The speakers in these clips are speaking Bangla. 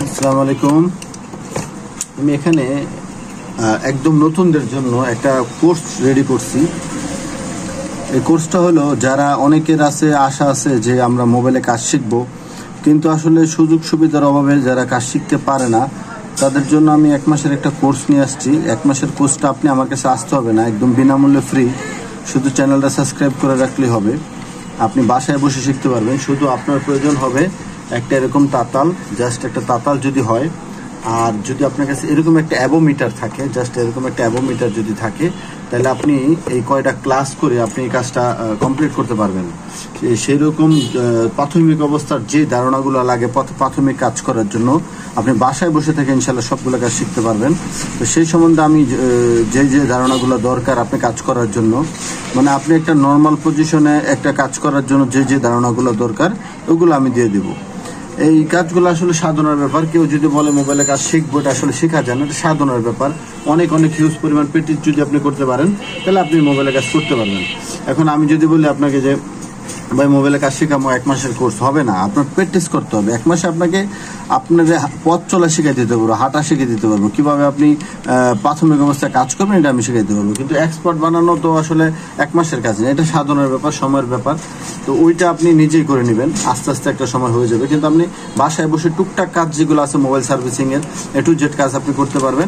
আসসালামু আলাইকুম। আমি এখানে একদম নতুনদের জন্য একটা কোর্স রেডি করছি। এই কোর্সটা হলো, যারা অনেকের আশা আছে যে আমরা মোবাইলে কাজ শিখব, কিন্তু আসলে সুযোগ সুবিধার অভাবে যারা কাজ শিখতে পারে না, তাদের জন্য আমি 1 মাসের একটা কোর্স নিয়ে আসছি। 1 মাসের কোর্সটা আপনি আমার কাছে আসতে হবে না, একদম বিনামূল্যে ফ্রি। শুধু চ্যানেলটা সাবস্ক্রাইব করে রাখলেই হবে, আপনি বাসায় বসে শিখতে পারবেন। শুধু আপনার প্রয়োজন হবে একটা এরকম তাতাল, জাস্ট একটা তাতাল যদি হয়, আর যদি আপনার কাছে এরকম একটা অ্যাবোমিটার থাকে, জাস্ট এরকম একটা অ্যাবোমিটার যদি থাকে, তাহলে আপনি এই কয়টা ক্লাস করে আপনি এই কাজটা কমপ্লিট করতে পারবেন। সেই রকম প্রাথমিক অবস্থার যে ধারণাগুলো লাগে প্রাথমিক কাজ করার জন্য, আপনি বাসায় বসে থেকে ইনশাল্লাহ সবগুলো কাজ শিখতে পারবেন। তো সেই সম্বন্ধে আমি যে ধারণাগুলো দরকার আপনি কাজ করার জন্য, মানে আপনি একটা নর্মাল পজিশনে একটা কাজ করার জন্য যে ধারণাগুলো দরকার, ওগুলো আমি দিয়ে দিব। এই কাজগুলো আসলে সাধনার ব্যাপার। কেউ যদি বলে মোবাইলে কাজ শিখবো, এটা আসলে শেখা যায় না, এটা সাধনার ব্যাপার। অনেক হিউজ পরিমাণ প্র্যাকটিস যদি আপনি করতে পারেন, তাহলে আপনি মোবাইলে কাজ করতে পারবেন। এখন আমি যদি বলি আপনাকে যে ভাই মোবাইলে কাজ শেখাবো, 1 মাসের কোর্স হবে না, আপনার প্র্যাকটিস করতে হবে। 1 মাসে আপনাকে আপনার পথ চলা শিখিয়ে দিতে পারবো, হাঁটা শিখিয়ে দিতে পারবো, কিভাবে আপনি প্রাথমিক অবস্থায় কাজ করবেন এটা আমি শিখাইতে পারবো। কিন্তু এক্সপার্ট বানানো তো আসলে 1 মাসের কাজ না, এটা সাধনার ব্যাপার, সময়ের ব্যাপার। তো ওইটা আপনি নিজেই করে নেবেন, আস্তে আস্তে একটা সময় হয়ে যাবে। কিন্তু আপনি বাসায় বসে টুকটাক কাজ যেগুলো আছে মোবাইল সার্ভিসিং এর A to Z কাজ আপনি করতে পারবেন।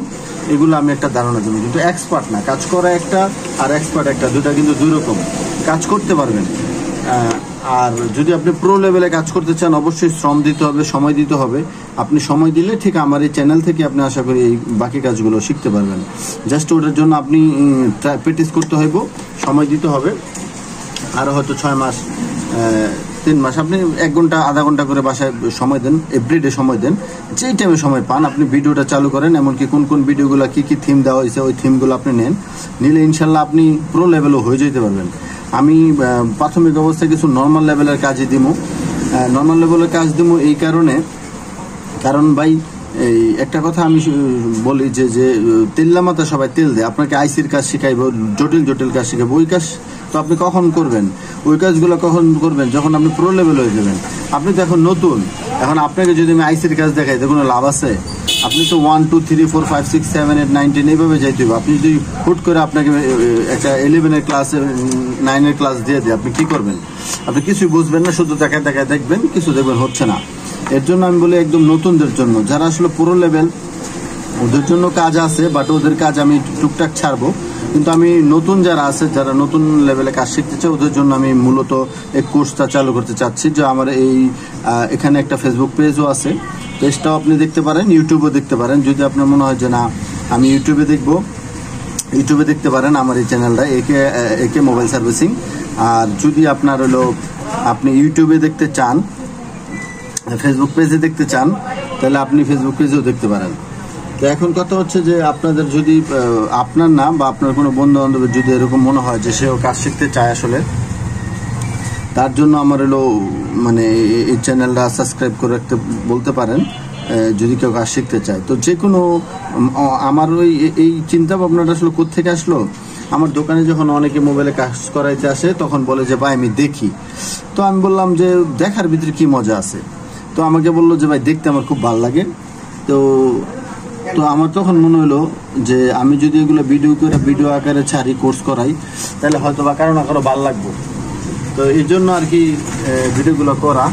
এগুলো আমি একটা ধারণা দেবো। কিন্তু এক্সপার্ট না, কাজ করা একটা আর এক্সপার্ট একটা, দুটা কিন্তু 2 রকম। কাজ করতে পারবেন, আর যদি আপনি প্রো লেভেলে কাজ করতে চান, অবশ্যই শ্রম দিতে হবে, সময় দিতে হবে। আপনি সময় দিলে ঠিক আমার এই চ্যানেল থেকে আপনি আশা করি এই বাকি কাজগুলো শিখতে পারবেন। জাস্ট ওটার জন্য আপনি প্র্যাকটিস করতে হইব, সময় দিতে হবে। আরও হয়তো 6 মাস 3 মাস আপনি 1 ঘন্টা আধা ঘন্টা করে বাসায় সময় দেন, এভরিডে সময় দেন। যেই টাইমে সময় পান আপনি ভিডিওটা চালু করেন, এমনকি কোন ভিডিওগুলো কী থিম দেওয়া হয়েছে ওই থিমগুলো আপনি নেন। নিলে ইনশাল্লাহ আপনি প্রো লেভেলও হয়ে যেতে পারবেন। আমি প্রাথমিক অবস্থায় কিছু নর্মাল লেভেলের কাজই দিব। নর্মাল লেভেলের কাজ দিব এই কারণ ভাই, এই একটা কথা আমি বলি যে তেল্লা মাথা সবাই তেল দেয়। আপনাকে আইসির কাজ শিখাইব, জটিল কাজ শিখাবো, ওই কাজ তো আপনি কখন করবেন? ওই কাজগুলো কখন করবেন? যখন আপনি প্রো লেভেল হয়ে যাবেন। আপনি তো এখন নতুন, এখন আপনাকে যদি আমি আইসির কাজ দেখাই, তো কোনো লাভ আছে? আপনি তো 1 2 3 4 5 6 7 8 9 10 এইভাবে যাইতে হবে। আপনি যদি হুট করে আপনাকে একটা 11-এর ক্লাসে 9-এর ক্লাস দিয়ে দেয়, আপনি কি করবেন? আপনি কিছুই বুঝবেন না, শুধু দেখায় দেখবেন, কিছু দেখবেন হচ্ছে না। এর জন্য আমি বলি একদম নতুনদের জন্য, যারা আসলে পুরো লেভেল, ওদের জন্য কাজ আছে, বাট ওদের কাজ আমি টুকটাক ছাড়বো। কিন্তু আমি নতুন যারা আছে, যারা নতুন লেভেলে কাজ শিখতে চাই, ওদের জন্য আমি মূলত এই কোর্সটা চালু করতে চাচ্ছি। যে আমার এখানে একটা ফেসবুক পেজও আছে, পেজটাও আপনি দেখতে পারেন, ইউটিউবেও দেখতে পারেন। যদি আপনার মনে হয় যে না আমি ইউটিউবে দেখতে পারেন আমার এই চ্যানেলটা একে মোবাইল সার্ভিসিং। আর যদি আপনার আপনি ইউটিউবে দেখতে চান, ফেসবুক পেজে দেখতে চান, তাহলে আপনি ফেসবুক পেজেও দেখতে পারেন। তো এখন কথা হচ্ছে যে আপনাদের যদি আপনার নাম বা আপনার কোনো বন্ধু বান্ধবের যদি এরকম মনে হয় যে সেও কাজ শিখতে চায়, আসলে তার জন্য আমার মানে এই চ্যানেলটা সাবস্ক্রাইব করে রাখতে বলতে পারেন। যদি কেউ কাজ শিখতে চায়, তো যে কোনো আমার এই চিন্তা ভাবনাটা আসলে কোত্থেকে আসলো? আমার দোকানে যখন অনেকে মোবাইলে কাজ করাইতে আসে, তখন বলে যে ভাই আমি দেখি। তো আমি বললাম যে দেখার ভিতরে কি মজা আছে? তো আমাকে বললো যে ভাই দেখতে আমার খুব ভালো লাগে। তো আমার তখন মনে হলো যে আমি যদি এগুলো ভিডিও আকারে ছাড়ি, কোর্স করাই, তাহলে হয়তো বা কারো না কারো ভালো লাগবে। তো এই জন্য আর কি ভিডিওগুলো করা।